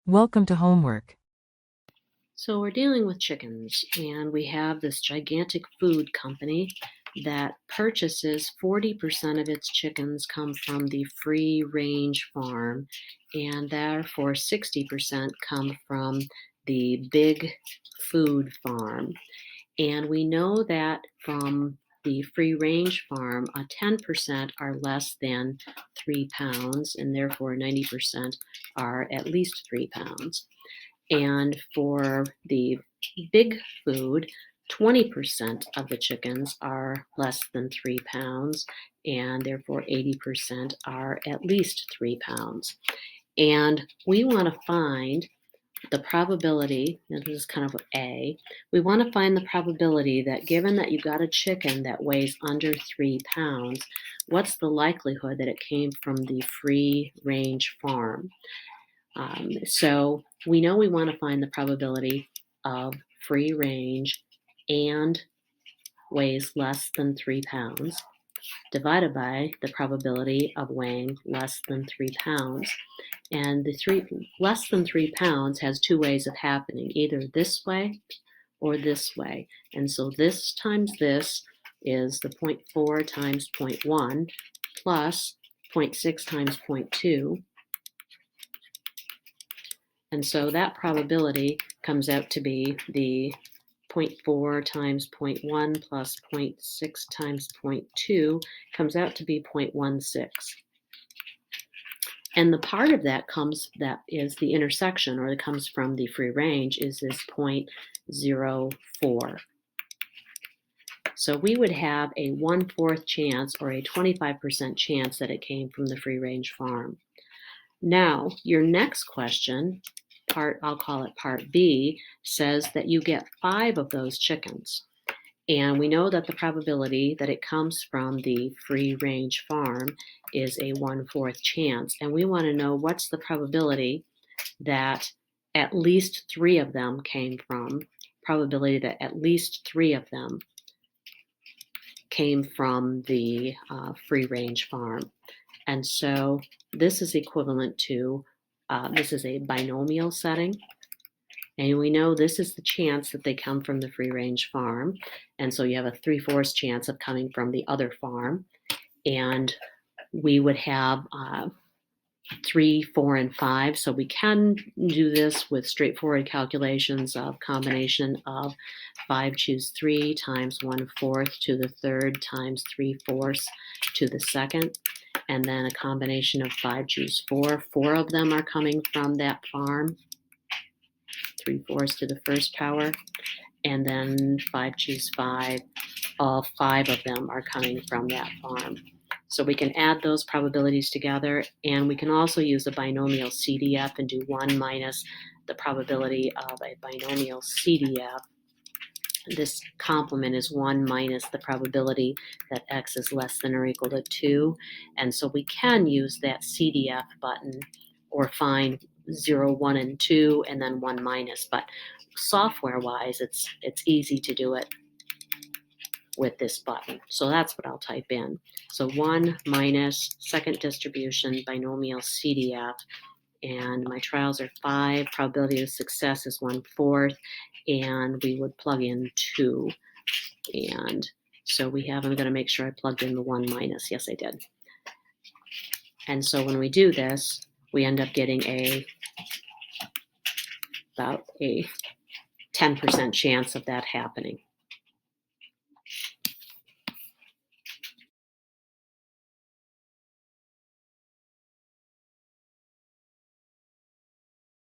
Welcome to homework. So we're dealing with chickens, and we have this gigantic food company that purchases 40% of its chickens come from the free range farm, and therefore 60% come from the big food farm. And we know that from the free range farm, 10% are less than 3 pounds, and therefore 90% are at least 3 pounds. And for the big food, 20% of the chickens are less than 3 pounds, and therefore 80% are at least 3 pounds. And we want to find the probability, and this is kind of A, we want to find the probability that given that you got a chicken that weighs under 3 pounds, what's the likelihood that it came from the free range farm? So we know we want to find the probability of free range and weighs less than 3 pounds divided by the probability of weighing less than 3 pounds. And the less than 3 pounds has two ways of happening, either this way or this way. And so this times this is the 0.4 times 0.1 plus 0.6 times 0.2. And so that probability comes out to be the 0.4 times 0.1 plus 0.6 times 0.2 comes out to be 0.16. And the part of that is the intersection, or that comes from the free range, is this 0.04. So we would have a 1/4 chance or a 25% chance that it came from the free range farm. Now, your next question, I'll call it part B, says that you get 5 of those chickens. And we know that the probability that it comes from the free range farm is a 1/4 chance. And we want to know what's the probability that at least 3 of them came from the free range farm. And so this is equivalent to, this is a binomial setting. And we know this is the chance that they come from the free range farm. And so you have a 3/4 chance of coming from the other farm. And we would have 3, 4, and 5. So we can do this with straightforward calculations of combination of 5 choose 3 times 1/4 to the third times 3/4 to the second. And then a combination of 5 choose 4. 4 of them are coming from that farm, 3/4 to the first power. And then 5 choose 5. All 5 of them are coming from that farm. So we can add those probabilities together, and we can also use a binomial CDF and do 1 minus the probability of a binomial CDF. This complement is 1 minus the probability that x is less than or equal to 2. And so we can use that CDF button or find 0, 1, and 2, and then 1 minus. But software-wise, it's easy to do it with this button. So that's what I'll type in. So 1 minus second distribution binomial CDF, and my trials are 5. Probability of success is 1/4, and we would plug in 2. And so I'm going to make sure I plugged in the 1 minus. Yes, I did. And so when we do this, we end up getting about a 10% chance of that happening.